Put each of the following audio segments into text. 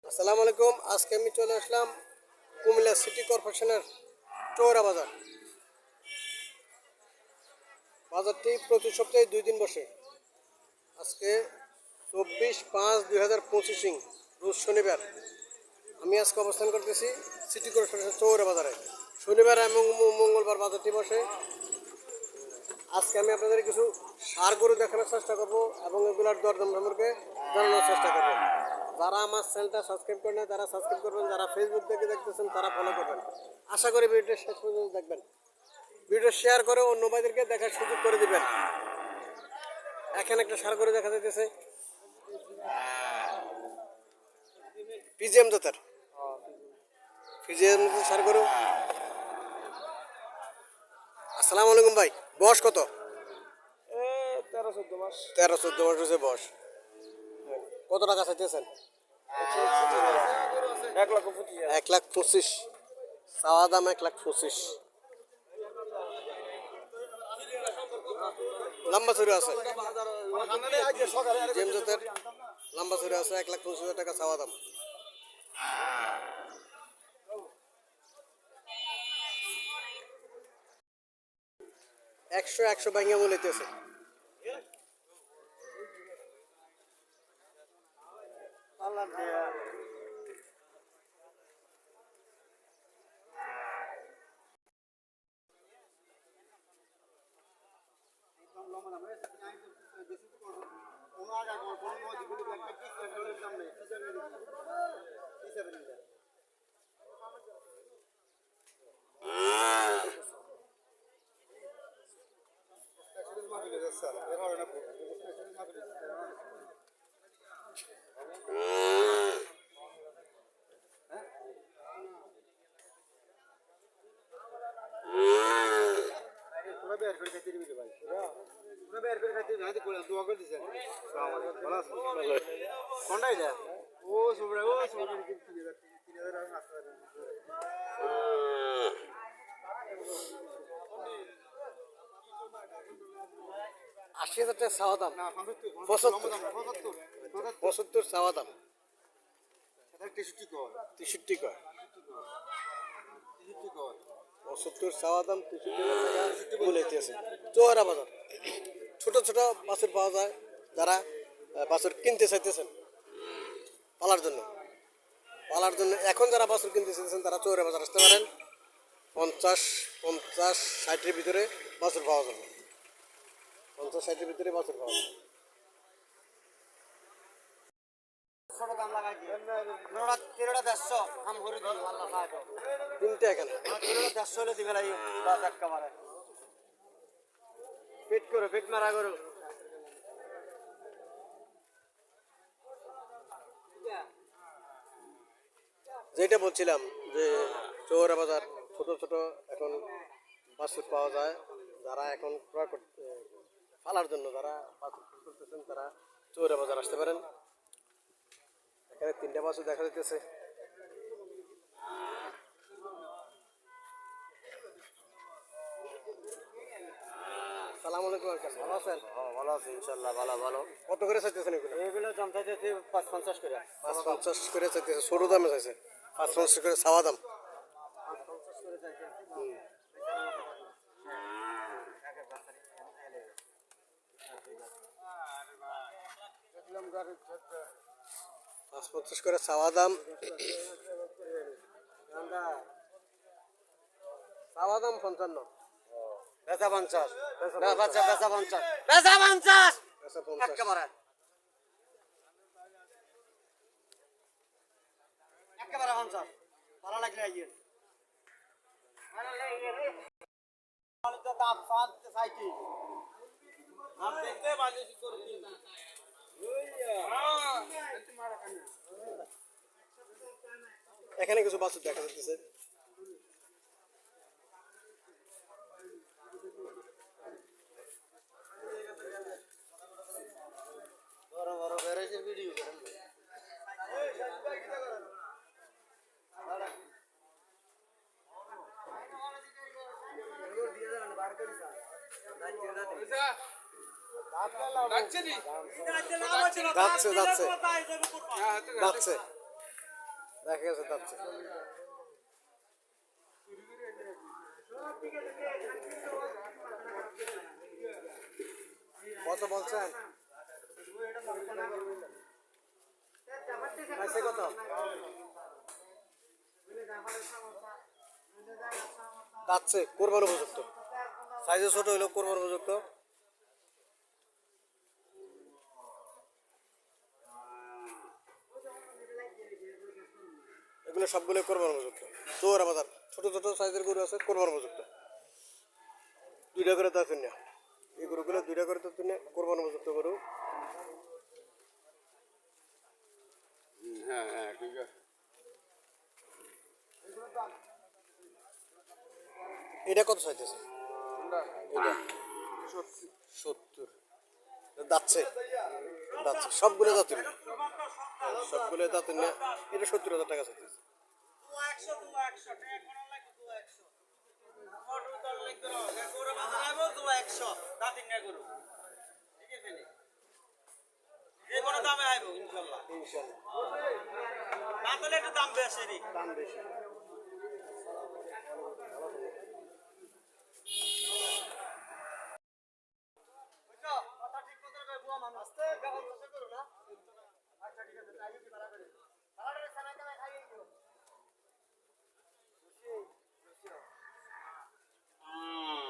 আসসালামু আলাইকুম। আজকে আমি চলে আসলাম কুমিল্লা সিটি কর্পোরেশনের চৌরা বাজার। বাজারটি প্রতি সপ্তাহে 2 দিন বসে। আজকে 24/5/2025 রোজ শনিবার। আমি আজকে অবস্থান করতেছি সিটি কর্পোরেশনের চৌরা বাজারে। শনিবার এবং মঙ্গলবার বাজারটি বসে। আজকে আমি আপনাদের কিছু সার গরু দেখানোর চেষ্টা করব এবং এগুলোর দরদাম সম্পর্কে জানানোর চেষ্টা করব। যারা আমার চ্যানেলটা সাবস্ক্রাইব করেন তারা সাবস্ক্রাইব করবেন, যারা ফেসবুক থেকে দেখতেছেন তারা ফলো করবেন। আশা করি ভিডিওটা শেষ পর্যন্ত দেখবেন। ভিডিও শেয়ার করে অন্য ভাইদেরকে দেখার সুযোগ করে দিবেন। এখানে একটা সার গরু দেখা যাইতেছে পিজিএম জাতের, পিজিএম সার গরু। আসসালামু আলাইকুম ভাই, বয়স কত? 13-14 মাস। 13-14 মাস হচ্ছে বয়স। কত টাকা চাইতেছেন? 1,25,000। 1,25,000 চাওয়া দাম। 1,25,000 লম্বা চুরি আছে, জেম জাতের লম্বা চুরি আছে। 1,25,000 টাকা চাওয়া দাম। একশো ভাঙিয়া বলিতেছে। আশি হাজার টাকা চাওয়া দাম। 75 চাওয়া দাম। 63 কয়। 75 চাওয়া দাম, 63 টাকা বলিতেছে। চৌরা বাজার ছোট ছোট বাছুর পাওয়া যায়। যারা বাছুর কিনতে চাইতেছেন পালার জন্য এখন যারা বাছুর কিনতে চাইতেছেন তারা চৌরা বাজার আসতে পারেন। 50-60-এর ভিতরে বাছুর পাওয়া যাবে। 50-60-এর ভিতরে বাছুর পাওয়া যাবে। তিনটে এখানে পেট করো, পেট মারা করো। যেটা বলছিলাম যে চৌরা বাজার ছোট ছোট এখন বাছুর পাওয়া যায়। যারা এখন ক্রয় করতে পালার জন্য যারা বাছুর ক্রয় করতেছেন তারা চৌরা বাজার আসতে পারেন। এখানে 3টা বাছুর দেখা যাইতেছে। সালাম আলাইকুম আঙ্কেল, ভালো আছেন? ভালো আছে ইনশাল্লাহ। ভালো। কত করে চাইতেছেন এগুলো? এগুলো দাম চাইতেছি 550 করে। 550 করে চাইতেছে। ছোট দামে চাইছে 550 করে চাওয়া দাম। 550 করে চাইতেছি। 550 করে চাওয়া দাম। চাওয়া দাম 55। বেচা 50। বেচা 50। বেচা 50। বেচা 50। একেবারে একেবারে 50। ভালো লাগলে আইয়েন। আমি তো দাম ফাঁদতে চাইছি। দাম দেখতে বাজেছি করে দিন। এখানে কিছু বাছুর দেখা যাচ্ছে। বড় ভ্যারাইটির ভিডিও করেন। যাচ্ছে দেখা গেছে যাচ্ছে। কত বলছেন? আচ্ছা, কত? যাচ্ছে কোরবান উপযুক্ত, সাইজে ছোট হইলেও কোরবান উপযুক্ত। এগুলো সবগুলো কোরবান উপযুক্ত। চৌরা বাজার ছোট ছোট সাইজের গরু আছে কোরবান উপযুক্ত। দুইটা করে তা তুই না, এই গরুগুলো দুইটা করে তো তুই না কোরবান উপযুক্ত গরু। হ্যাঁ হ্যাঁ ঠিক আছে। এটা কত চাইতেছে? এটা 70। যাচ্ছে যাচ্ছে সবগুলো যাচ্ছে না, সবগুলো যাচ্ছে না। এটা 70,000 টাকা চাইতেছে। ইনশাল্লাহ দাম বেশি দাম বেশি।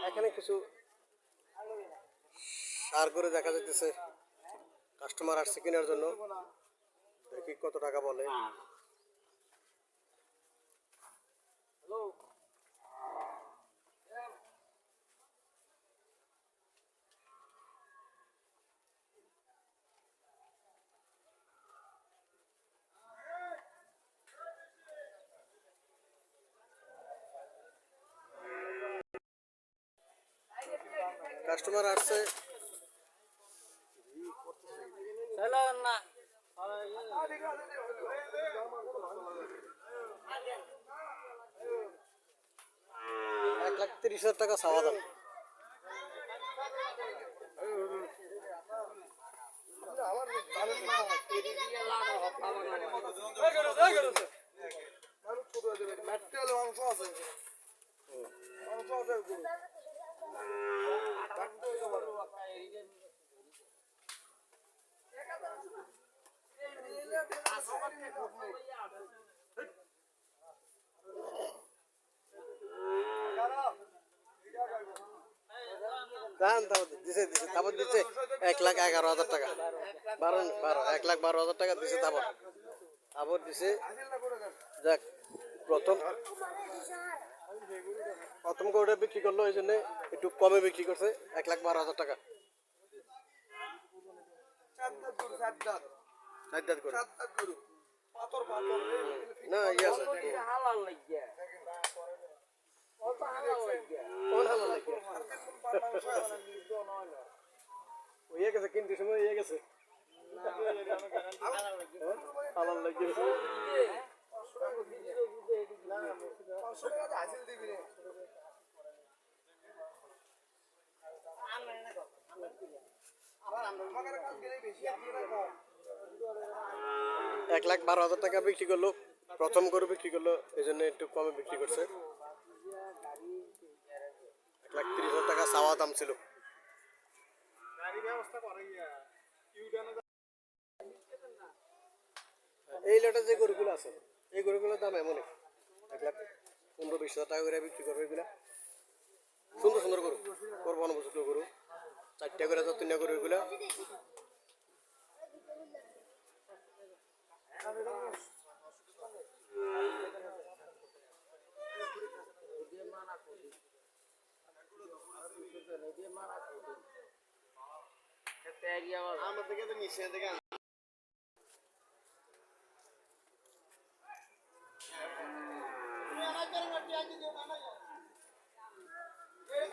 এখানে কিছু সার করে দেখা যাইতেছে, কাস্টমার আসছে কেনার জন্য। দেখি কত টাকা বলে। কাস্টমার আসছে, না 1,30,000 টাকা চাওয়া দাম। দাম দিছে দিছে তারপর দিচ্ছে 1,11,000 টাকা। 1,12,000 টাকা দিছে তারপর তারপর দিছে। যাক, প্রথম প্রথম গরুটা বিক্রি করলো, এই জন্য একটু কমে বিক্রি করছে, 1,12,000 টাকা। চার দাঁত গরু। না ইয়ে আছে কোন হালাল লাগে? হয়ে গেছে কিন্তু সময় হয়ে গেছে, হালাল লাগে। এক লাখ 12,000 টাকা বিক্রি করলো, প্রথম গরু বিক্রি করলো, এই জন্য একটু কমে বিক্রি করছে। 1,30,000 টাকা চাওয়া দাম ছিল। এই লটে যে গরুগুলো আছে, এই গরুগুলোর দাম এমনই 1,15,000-20,000 টাকা করে বিক্রি করবে। এগুলা সুন্দর সুন্দর গরু, কোরবান উপযুক্ত গরু, 4টা করে 3টা গরু এগুলা। আমাদের থেকে নিচে থেকে এই